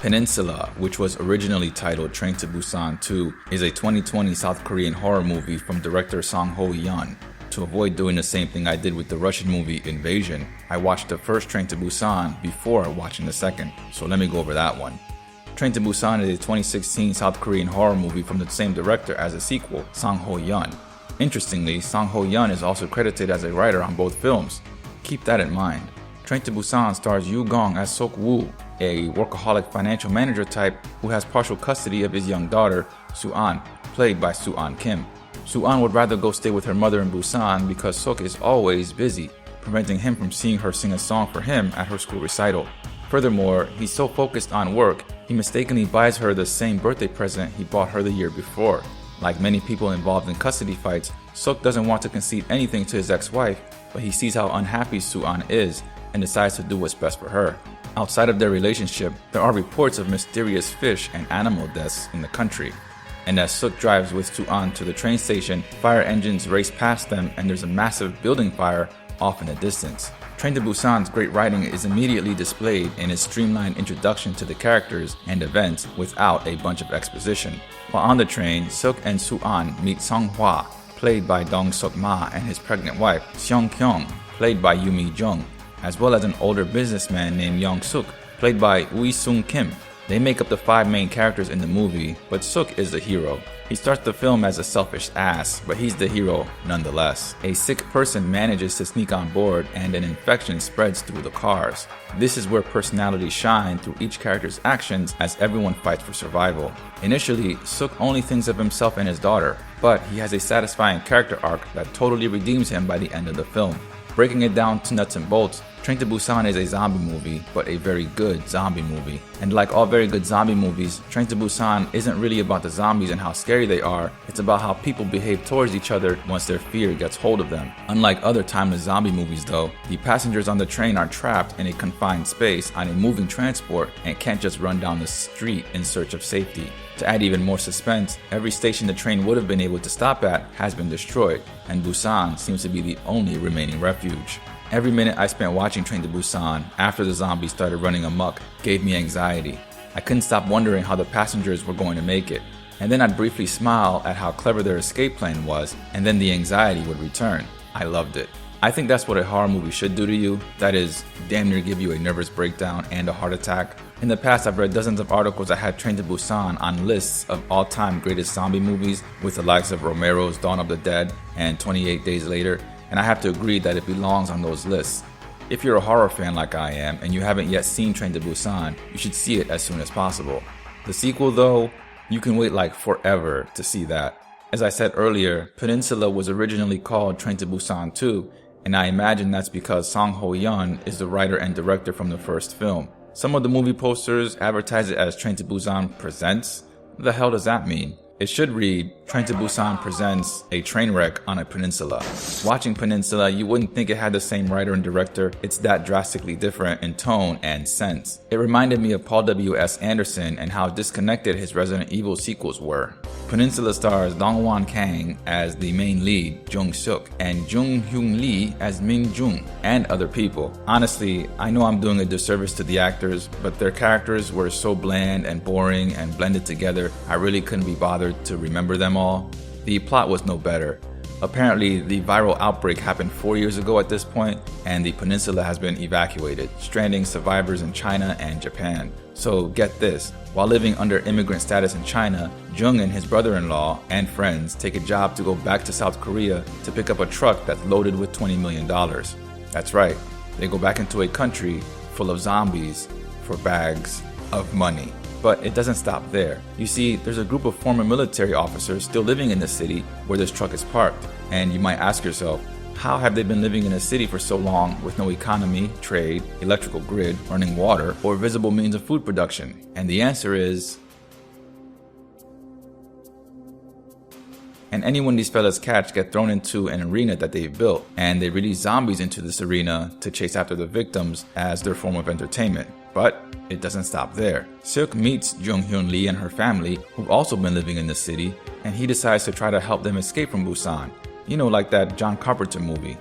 Peninsula, which was originally titled Train to Busan 2, is a 2020 South Korean horror movie from director Song Ho-yeon. To avoid doing the same thing I did with the Russian movie Invasion, I watched the first Train to Busan before watching the second, so let me go over that one. Train to Busan is a 2016 South Korean horror movie from the same director as the sequel, Song Ho-yeon. Interestingly, Song Ho-yeon is also credited as a writer on both films. Keep that in mind. Train to Busan stars Yu Gong as Sok Woo, a workaholic financial manager type who has partial custody of his young daughter, Soo-an, played by Soo-an Kim. Soo-an would rather go stay with her mother in Busan because Sok is always busy, preventing him from seeing her sing a song for him at her school recital. Furthermore, he's so focused on work, he mistakenly buys her the same birthday present he bought her the year before. Like many people involved in custody fights, Sok doesn't want to concede anything to his ex-wife, but he sees how unhappy Soo-an is and decides to do what's best for her. Outside of their relationship, there are reports of mysterious fish and animal deaths in the country. And as Sok drives with Soo-an to the train station, fire engines race past them and there's a massive building fire off in the distance. Train to Busan's great writing is immediately displayed in its streamlined introduction to the characters and events without a bunch of exposition. While on the train, Sok and Soo-an meet Song Hwa, played by Dong Sok-ma, and his pregnant wife, Seong Kyung, played by Yoo Mi-jung, as well as an older businessman named Young Suk, played by Ui Sung Kim. They make up the 5 main characters in the movie, but Suk is the hero. He starts the film as a selfish ass, but he's the hero nonetheless. A sick person manages to sneak on board and an infection spreads through the cars. This is where personalities shine through each character's actions as everyone fights for survival. Initially, Suk only thinks of himself and his daughter, but he has a satisfying character arc that totally redeems him by the end of the film. Breaking it down to nuts and bolts, Train to Busan is a zombie movie, but a very good zombie movie. And like all very good zombie movies, Train to Busan isn't really about the zombies and how scary they are, it's about how people behave towards each other once their fear gets hold of them. Unlike other timeless zombie movies though, the passengers on the train are trapped in a confined space on a moving transport and can't just run down the street in search of safety. To add even more suspense, every station the train would have been able to stop at has been destroyed, and Busan seems to be the only remaining refuge. Every minute I spent watching Train to Busan after the zombies started running amok gave me anxiety. I couldn't stop wondering how the passengers were going to make it, and then I'd briefly smile at how clever their escape plan was, and then the anxiety would return. I loved it. I think that's what a horror movie should do to you, that is, damn near give you a nervous breakdown and a heart attack. In the past, I've read dozens of articles that had Train to Busan on lists of all-time greatest zombie movies with the likes of Romero's Dawn of the Dead and 28 Days Later, and I have to agree that it belongs on those lists. If you're a horror fan like I am and you haven't yet seen Train to Busan, you should see it as soon as possible. The sequel though, you can wait like forever to see that. As I said earlier, Peninsula was originally called Train to Busan 2, and I imagine that's because Song Ho-yeon is the writer and director from the first film. Some of the movie posters advertise it as Train to Busan Presents. What the hell does that mean? It should read, Train to Busan presents a train wreck on a peninsula. Watching Peninsula, you wouldn't think it had the same writer and director. It's that drastically different in tone and sense. It reminded me of Paul W.S. Anderson and how disconnected his Resident Evil sequels were. Peninsula stars Dong-won Kang as the main lead, Jung Suk, and Jung Hyun Lee as Min Jung, and other people. Honestly, I know I'm doing a disservice to the actors, but their characters were so bland and boring and blended together, I really couldn't be bothered to remember them all. The plot was no better. Apparently, the viral outbreak happened 4 years ago at this point, and the peninsula has been evacuated, stranding survivors in China and Japan. So get this, while living under immigrant status in China, Jung and his brother-in-law and friends take a job to go back to South Korea to pick up a truck that's loaded with $20 million. That's right, they go back into a country full of zombies for bags of money. But it doesn't stop there. You see, there's a group of former military officers still living in the city where this truck is parked. And you might ask yourself, how have they been living in a city for so long with no economy, trade, electrical grid, running water, or visible means of food production? And the answer is... And anyone these fellas catch get thrown into an arena that they've built, and they release zombies into this arena to chase after the victims as their form of entertainment. But it doesn't stop there. Suk meets Jung Hyun Lee and her family, who've also been living in the city, and he decides to try to help them escape from Busan. You know, like that John Carpenter movie.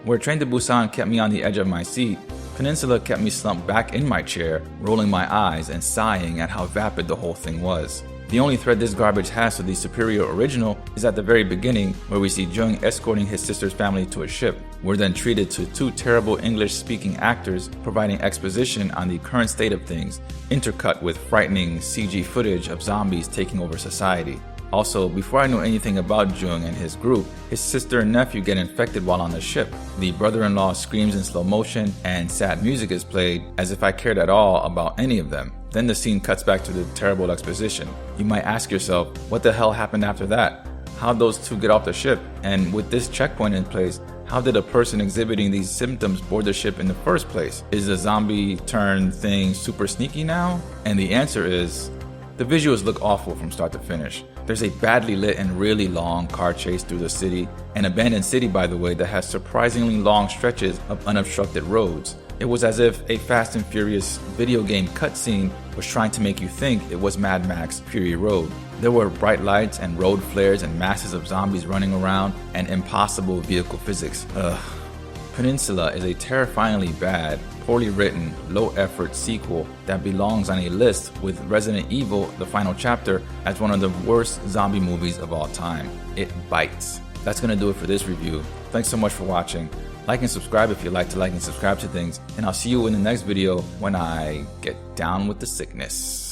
Where Train to Busan kept me on the edge of my seat, Peninsula kept me slumped back in my chair, rolling my eyes and sighing at how vapid the whole thing was. The only thread this garbage has to the superior original is at the very beginning, where we see Jung escorting his sister's family to a ship. We're then treated to two terrible English-speaking actors providing exposition on the current state of things, intercut with frightening CG footage of zombies taking over society. Also, before I knew anything about Jung and his group, his sister and nephew get infected while on the ship. The brother-in-law screams in slow motion and sad music is played, as if I cared at all about any of them. Then the scene cuts back to the terrible exposition. You might ask yourself, what the hell happened after that? How'd those two get off the ship? And with this checkpoint in place, how did a person exhibiting these symptoms board the ship in the first place? Is the zombie turn thing super sneaky now? And the answer is, the visuals look awful from start to finish. There's a badly lit and really long car chase through the city, an abandoned city by the way that has surprisingly long stretches of unobstructed roads. It was as if a Fast and Furious video game cutscene was trying to make you think it was Mad Max Fury Road. There were bright lights and road flares and masses of zombies running around and impossible vehicle physics. Peninsula is a terrifyingly bad, poorly written, low-effort sequel that belongs on a list with Resident Evil: The Final Chapter as one of the worst zombie movies of all time. It bites. That's gonna do it for this review. Thanks so much for watching. Like and subscribe if you like to like and subscribe to things, and I'll see you in the next video when I get down with the sickness.